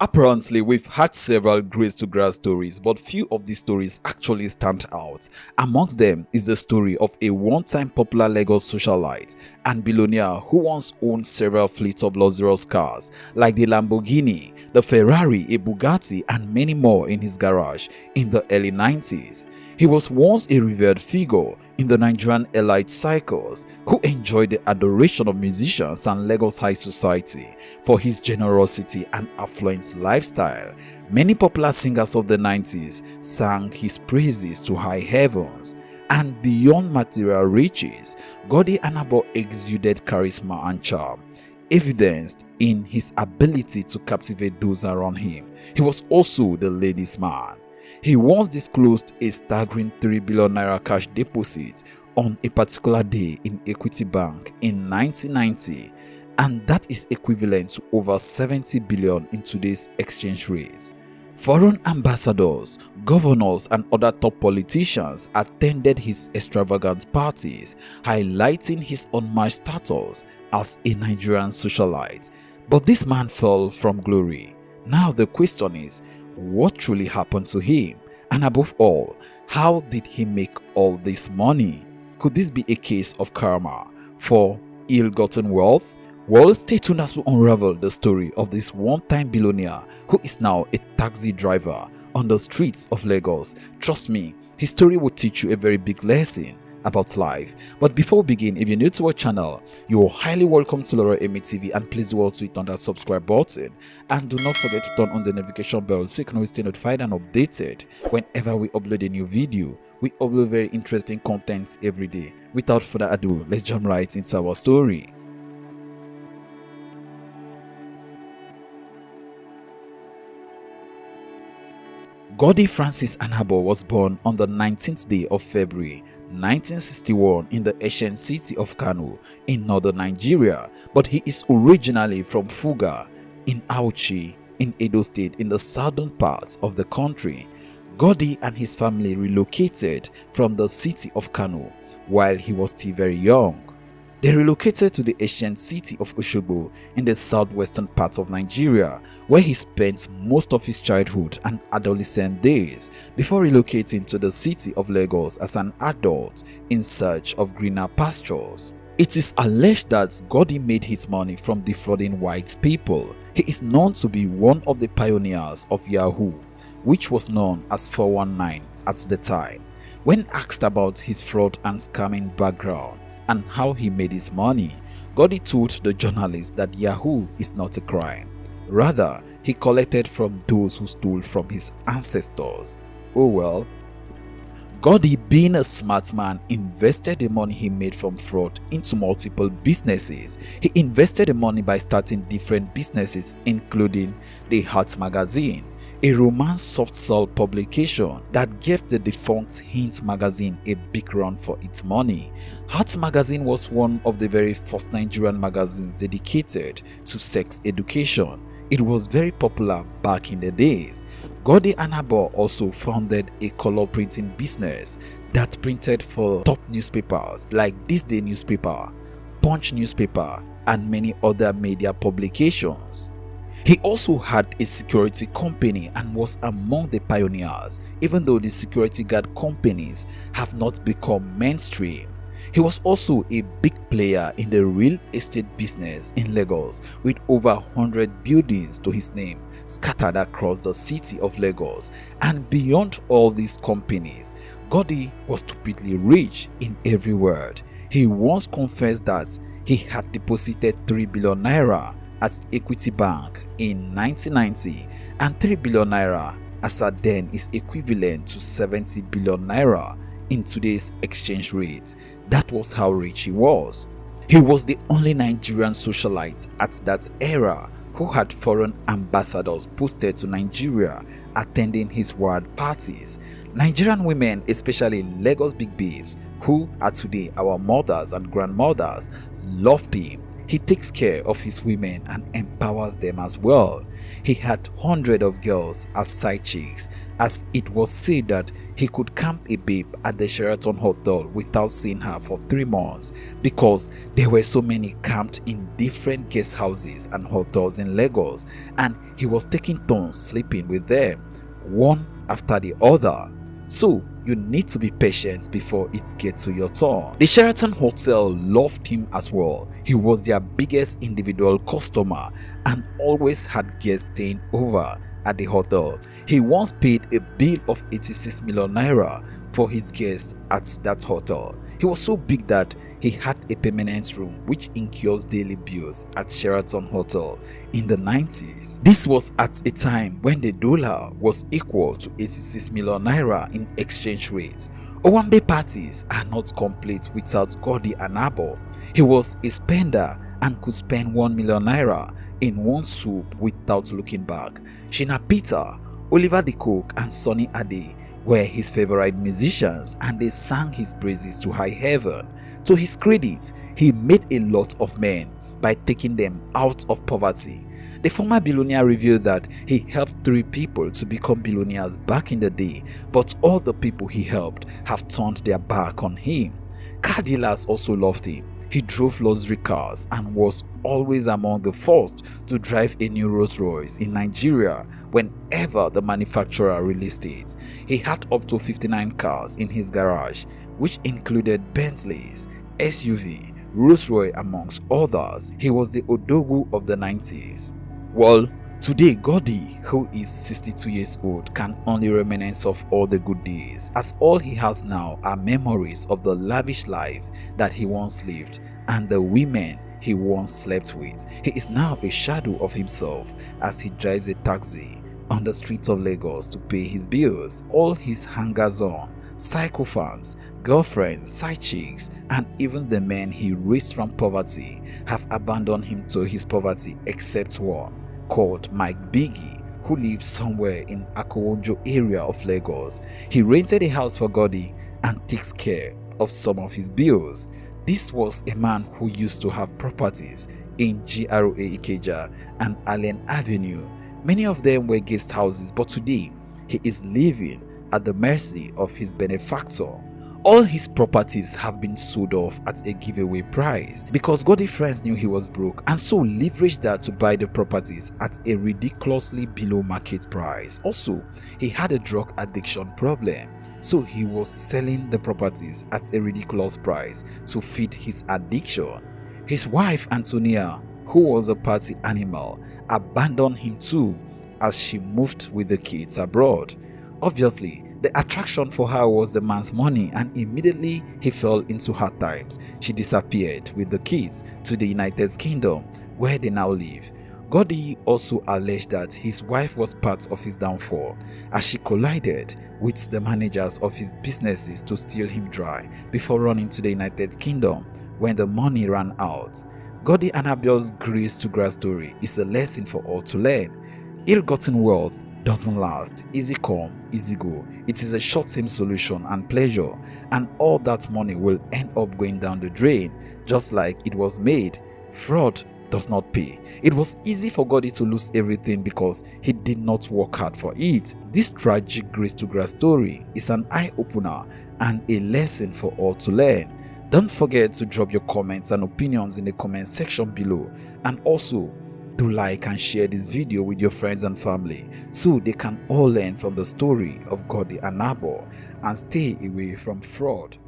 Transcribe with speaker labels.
Speaker 1: Apparently, we've had several grace-to-grass stories, but few of these stories actually stand out. Amongst them is the story of a one-time popular Lagos socialite and billionaire who once owned several fleets of luxurious cars like the Lamborghini, the Ferrari, a Bugatti, and many more in his garage in the early 90s. He was once a revered figure in the Nigerian elite circles who enjoyed the adoration of musicians and Lagos high society for his generosity and affluent lifestyle. Many popular singers of the 90s sang his praises to high heavens. And beyond material riches, Goddy Anabor exuded charisma and charm, evidenced in his ability to captivate those around him. He was also the ladies' man. He once disclosed a staggering 3 billion naira cash deposit on a particular day in Equity Bank in 1990, and that is equivalent to over 70 billion in today's exchange rates. Foreign ambassadors, governors, and other top politicians attended his extravagant parties, highlighting his unmatched status as a Nigerian socialite. But this man fell from glory. Now the question is, what truly happened to him? And above all, how did he make all this money? Could this be a case of karma for ill-gotten wealth? Well, stay tuned as we unravel the story of this one-time billionaire who is now a taxi driver on the streets of Lagos. Trust me, his story will teach you a very big lesson about life. But before we begin, if you're new to our channel, you're highly welcome to Laura Emi TV, and please do also hit on that subscribe button, and do not forget to turn on the notification bell so you can always stay notified and updated whenever we upload a new video. We upload very interesting contents every day. Without further ado, let's jump right into our story. Goddy Francis Anabor was born on the 19th day of February 1961 in the ancient city of Kano in northern Nigeria, but he is originally from Fuga in Auchi in Edo State in the southern part of the country. Goddy and his family relocated from the city of Kano while he was still very young. They relocated to the ancient city of Osogbo in the southwestern part of Nigeria, where he spent most of his childhood and adolescent days before relocating to the city of Lagos as an adult in search of greener pastures. It is alleged that Goddy made his money from defrauding white people. He is known to be one of the pioneers of Yahoo, which was known as 419 at the time. When asked about his fraud and scamming background and how he made his money, Goddy told the journalist that Yahoo is not a crime. Rather, he collected from those who stole from his ancestors. Oh well. Goddy, being a smart man, invested the money he made from fraud into multiple businesses. He invested the money by starting different businesses, including the Heart magazine, a romance soft-sell publication that gave the defunct Hint magazine a big run for its money. Heart magazine was one of the very first Nigerian magazines dedicated to sex education. It was very popular back in the days. Goddy Anabor also founded a color printing business that printed for top newspapers like This Day newspaper, Punch newspaper, and many other media publications. He also had a security company and was among the pioneers, even though the security guard companies have not become mainstream. He was also a big player in the real estate business in Lagos, with over 100 buildings to his name scattered across the city of Lagos. And beyond all these companies, Goddy was stupidly rich in every word. He once confessed that he had deposited 3 billion naira at Equity Bank in 1990, and 3 billion naira as at then is equivalent to 70 billion naira in today's exchange rate. That was how rich he was. He was the only Nigerian socialite at that era who had foreign ambassadors posted to Nigeria attending his world parties. Nigerian women, especially Lagos big babes, who are today our mothers and grandmothers, loved him. He takes care of his women and empowers them as well. He had hundreds of girls as side chicks, as it was said that he could camp a babe at the Sheraton Hotel without seeing her for 3 months because there were so many camped in different guest houses and hotels in Lagos, and he was taking turns sleeping with them, one after the other. So you need to be patient before it gets to your turn. The Sheraton Hotel loved him as well. He was their biggest individual customer and always had guests staying over at the hotel. He once paid a bill of 86 million naira for his guests at that hotel. He was so big that he had a permanent room which incurs daily bills at Sheraton Hotel in the 90s. This was at a time when the dollar was equal to 86 million naira in exchange rate. Owambe parties are not complete without Goddy Anabor. He was a spender and could spend 1 million naira in one soup without looking back. Shina Peter, Oliver the Cook and Sonny Ade were his favorite musicians, and they sang his praises to high heaven. To his credit, he made a lot of men by taking them out of poverty. The former billionaire revealed that he helped 3 people to become billionaires back in the day, but all the people he helped have turned their back on him. Car dealers also loved him. He drove luxury cars and was always among the first to drive a new Rolls Royce in Nigeria whenever the manufacturer released it. He had up to 59 cars in his garage, which included Bentleys, SUV, Rolls Royce amongst others. He was the Odogu of the 90s. Well, today Goddy, who is 62 years old, can only reminisce of all the good days, as all he has now are memories of the lavish life that he once lived and the women he once slept with. He is now a shadow of himself as he drives a taxi on the streets of Lagos to pay his bills. All his hangers-on, sycophants, girlfriends, side chicks, and even the men he raised from poverty have abandoned him to his poverty, except one called Mike Biggie, who lives somewhere in Akowonjo area of Lagos. He rented a house for Goddy and takes care of some of his bills. This was a man who used to have properties in GRA Ikeja and Allen Avenue. Many of them were guest houses, but today he is living at the mercy of his benefactor. All his properties have been sold off at a giveaway price because Goddy friends knew he was broke and so leveraged that to buy the properties at a ridiculously below market price. Also, he had a drug addiction problem, so he was selling the properties at a ridiculous price to feed his addiction. His wife Antonia, who was a party animal, abandoned him too as she moved with the kids abroad. Obviously, the attraction for her was the man's money, and immediately he fell into hard times. She disappeared with the kids to the United Kingdom, where they now live. Goddy also alleged that his wife was part of his downfall, as she collided with the managers of his businesses to steal him dry before running to the United Kingdom when the money ran out. Goddy Anabor's grace to grass story is a lesson for all to learn. Ill-gotten wealth doesn't last. Easy come, easy go. It is a short-term solution and pleasure, and all that money will end up going down the drain just like it was made. Fraud does not pay. It was easy for Goddy to lose everything because he did not work hard for it. This tragic grace to grass story is an eye-opener and a lesson for all to learn. Don't forget to drop your comments and opinions in the comment section below, and also do like and share this video with your friends and family so they can all learn from the story of Goddy Anabor and stay away from fraud.